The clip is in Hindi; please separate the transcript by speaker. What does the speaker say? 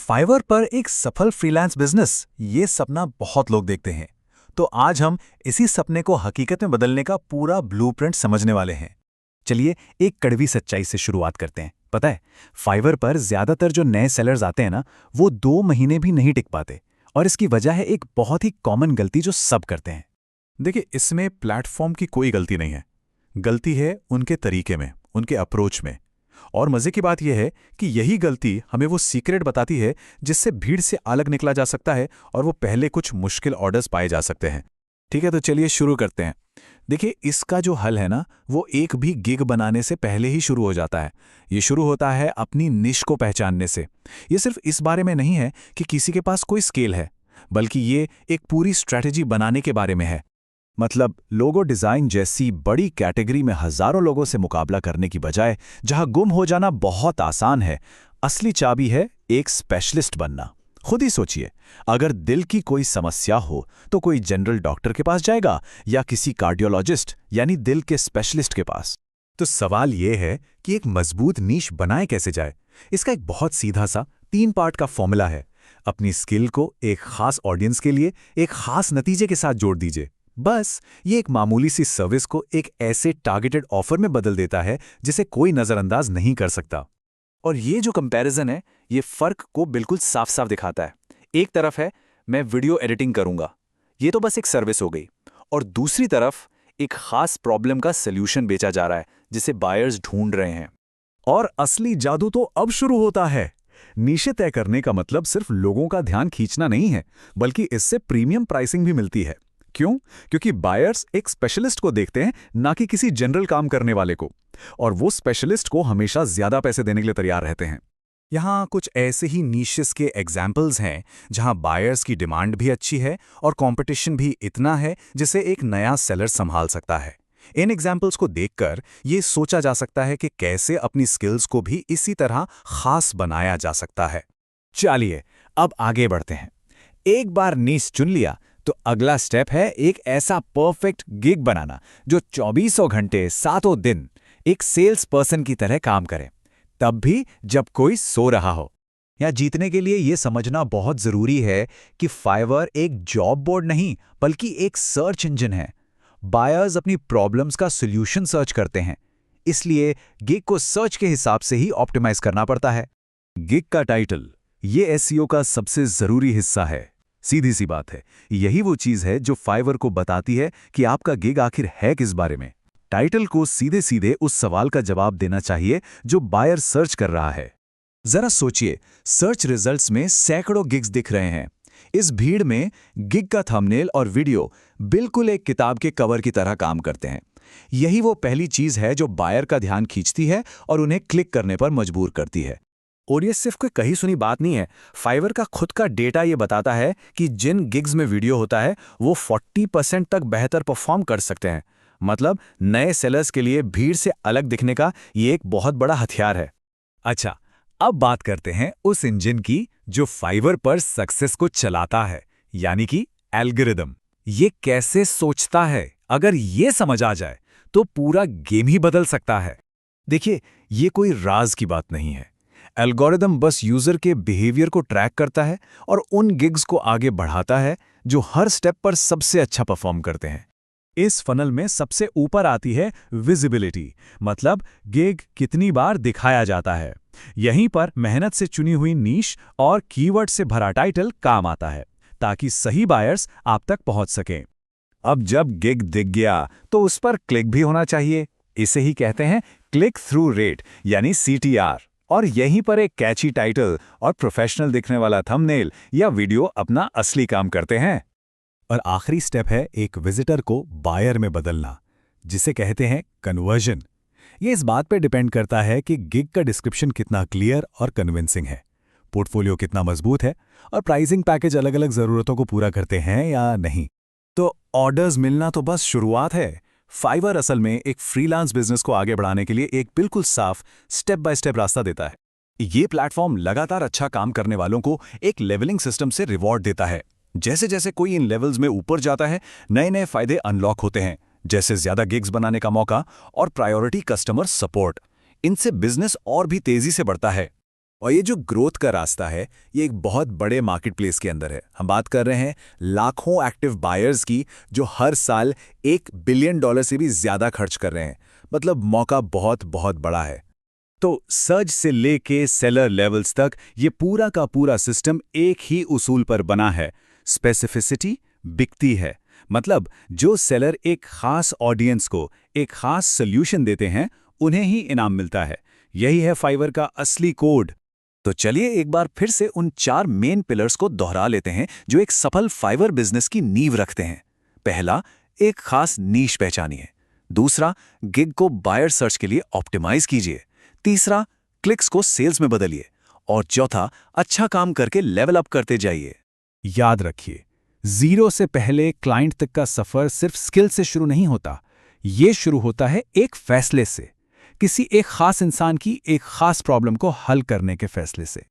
Speaker 1: फाइवर पर एक सफल फ्रीलांस बिजनेस, ये सपना बहुत लोग देखते हैं। तो आज हम इसी सपने को हकीकत में बदलने का पूरा ब्लूप्रिंट समझने वाले हैं। चलिए एक कड़वी सच्चाई से शुरुआत करते हैं। पता है, फाइवर पर ज्यादातर जो नए सेलर्स आते हैं ना, वो 2 महीने भी नहीं टिक पाते। और इसकी वजह है एक बहुत ही कॉमन गलती जो सब करते हैं।
Speaker 2: देखिए, इसमें प्लेटफॉर्म की कोई गलती नहीं है। गलती है उनके तरीके में, उनके अप्रोच में। और मजे की बात यह है कि यही गलती हमें वो सीक्रेट बताती है जिससे भीड़ से अलग निकला जा सकता है और वो पहले कुछ मुश्किल ऑर्डर्स पाए जा सकते हैं। ठीक है, तो चलिए शुरू करते हैं। देखिए, इसका जो हल है ना, वो एक भी गिग बनाने से पहले ही शुरू हो जाता है। ये शुरू होता है अपनी निश को पहचानने से। ये सिर्फ इस बारे में नहीं है कि किसी के पास कोई स्केल है, बल्कि ये एक पूरी स्ट्रैटेजी बनाने के बारे में है। मतलब लोगो डिजाइन जैसी बड़ी कैटेगरी में हजारों लोगों से मुकाबला करने की बजाय जहां गुम हो जाना बहुत आसान है, असली चाबी है एक स्पेशलिस्ट बनना। खुद ही सोचिए, अगर दिल की कोई समस्या हो तो कोई जनरल डॉक्टर के पास जाएगा या किसी कार्डियोलॉजिस्ट यानी दिल के स्पेशलिस्ट के पास। तो सवाल यह है कि एक मजबूत नीश बनाए कैसे जाए। इसका एक बहुत सीधा सा 3 पार्ट का फॉर्मूला है। अपनी स्किल को एक खास ऑडियंस के लिए एक खास नतीजे के साथ जोड़ दीजिए। बस ये एक मामूली सी सर्विस को एक ऐसे टारगेटेड ऑफर में बदल देता है जिसे कोई नजरअंदाज नहीं कर सकता। और ये जो कंपैरिजन है, ये फर्क को बिल्कुल साफ साफ दिखाता है। एक तरफ है मैं वीडियो एडिटिंग करूंगा, ये तो बस एक सर्विस हो गई। और दूसरी तरफ एक खास प्रॉब्लम का सल्यूशन बेचा जा रहा है जिसे बायर्स ढूंढ रहे हैं।
Speaker 1: और असली जादू तो अब शुरू होता है। नीशे तय करने का मतलब सिर्फ लोगों का ध्यान खींचना नहीं है, बल्कि इससे प्रीमियम प्राइसिंग भी मिलती है। क्यों? क्योंकि बायर्स एक स्पेशलिस्ट को देखते हैं, ना कि किसी जनरल काम करने वाले को। और वो स्पेशलिस्ट को हमेशा ज्यादा पैसे देने के लिए तैयार रहते हैं। यहाँ कुछ ऐसे ही नीशेस के एग्जाम्पल्स हैं जहाँ बायर्स की डिमांड भी अच्छी है और कंपटीशन भी इतना है जिसे एक नया सेलर संभाल सकता है। इन एग्जाम्पल्स को देखकर ये सोचा जा सकता है कि कैसे अपनी स्किल्स को भी इसी तरह खास बनाया जा सकता है। चलिए अब आगे बढ़ते हैं। एक बार नीश चुन लिया तो अगला स्टेप है एक ऐसा परफेक्ट गिग बनाना जो 24 घंटे 7 दिन एक सेल्स पर्सन की तरह काम करे, तब भी जब कोई सो रहा हो। या जीतने के लिए यह समझना बहुत जरूरी है कि फाइवर एक जॉब बोर्ड नहीं, बल्कि एक सर्च इंजन है। बायर्स अपनी प्रॉब्लम्स का सॉल्यूशन सर्च करते हैं, इसलिए गिग को सर्च के हिसाब से ही ऑप्टिमाइज करना पड़ता है। गिग का टाइटल ये एसईओ का सबसे जरूरी हिस्सा है। सीधी सी बात है, यही वो चीज है जो फाइवर को बताती है कि आपका गिग आखिर है किस बारे में। टाइटल को सीधे सीधे उस सवाल का जवाब देना चाहिए जो बायर सर्च कर रहा है। जरा सोचिए, सर्च रिजल्ट्स में सैकड़ों गिग्स दिख रहे हैं। इस भीड़ में गिग का थंबनेल और वीडियो बिल्कुल एक किताब के कवर की तरह काम करते हैं। यही वो पहली चीज है जो बायर का ध्यान खींचती है और उन्हें क्लिक करने पर मजबूर करती है। और ये सिर्फ कोई कही सुनी बात नहीं है। फाइवर का खुद का डेटा ये बताता है कि जिन गिग्स में वीडियो होता है वो 40% तक बेहतर परफॉर्म कर सकते हैं। मतलब नए सेलर्स के लिए भीड़ से अलग दिखने का ये एक बहुत बड़ा हथियार है। अच्छा, अब बात करते हैं उस इंजन की जो फाइवर पर सक्सेस को चलाता है, यानी कि एल्गोरिदम। ये कैसे सोचता है, अगर ये समझ आ जाए तो पूरा गेम ही बदल सकता है। देखिए, ये कोई राज की बात नहीं है। एल्गोरिदम बस यूजर के बिहेवियर को ट्रैक करता है और उन गिग्स को आगे बढ़ाता है जो हर स्टेप पर सबसे अच्छा परफॉर्म करते हैं। इस फनल में सबसे ऊपर आती है विजिबिलिटी, मतलब गिग कितनी बार दिखाया जाता है। यहीं पर मेहनत से चुनी हुई नीश और कीवर्ड से भरा टाइटल काम आता है, ताकि सही बायर्स आप तक पहुंच सकें। अब जब गिग दिख गया तो उस पर क्लिक भी होना चाहिए। इसे ही कहते हैं क्लिक थ्रू रेट, यानी CTR। और यहीं पर एक कैची टाइटल और प्रोफेशनल दिखने वाला थंबनेल या वीडियो अपना असली काम करते हैं। और आखिरी स्टेप है एक विजिटर को बायर में बदलना, जिसे कहते हैं कन्वर्जन। ये इस बात पे डिपेंड करता है कि गिग का डिस्क्रिप्शन कितना क्लियर और कन्विंसिंग है, पोर्टफोलियो कितना मजबूत है और प्राइसिंग पैकेज अलग अलग जरूरतों को पूरा करते हैं या नहीं। तो ऑर्डर्स मिलना तो बस शुरुआत है। फाइवर असल में एक फ्रीलांस बिजनेस को आगे बढ़ाने के लिए एक बिल्कुल साफ स्टेप बाय स्टेप रास्ता देता है। ये प्लेटफॉर्म लगातार अच्छा काम करने वालों को एक लेवलिंग सिस्टम से रिवॉर्ड देता है। जैसे जैसे कोई इन लेवल्स में ऊपर जाता है, नए नए फायदे अनलॉक होते हैं, जैसे ज्यादा गिग्स बनाने का मौका और प्रायोरिटी कस्टमर सपोर्ट। इनसे बिजनेस और भी तेजी से बढ़ता है। और ये जो ग्रोथ का रास्ता है, ये एक बहुत बड़े मार्केटप्लेस के अंदर है। हम बात कर रहे हैं लाखों एक्टिव बायर्स की, जो हर साल $1 बिलियन से भी ज्यादा खर्च कर रहे हैं। मतलब मौका बहुत बहुत बड़ा है। तो सर्च से लेके सेलर लेवल्स तक ये पूरा का पूरा सिस्टम एक ही उसूल पर बना है। स्पेसिफिसिटी बिकती है। मतलब जो सेलर एक खास ऑडियंस को एक खास सोल्यूशन देते हैं, उन्हें ही इनाम मिलता है। यही है फाइवर का असली कोड। तो चलिए एक बार फिर से उन 4 मेन पिलर्स को दोहरा लेते हैं जो एक सफल फाइवर बिजनेस की नींव रखते हैं। पहला, एक खास नीश पहचानिए। दूसरा, गिग को बायर सर्च के लिए ऑप्टिमाइज कीजिए। तीसरा, क्लिक्स को सेल्स में बदलिए। और चौथा, अच्छा काम करके लेवल अप करते जाइए।
Speaker 2: याद रखिए, जीरो से पहले क्लाइंट तक का सफर सिर्फ स्किल से शुरू नहीं होता। ये शुरू होता है एक फैसले से, किसी एक खास इंसान की एक खास प्रॉब्लम को हल करने के फैसले से।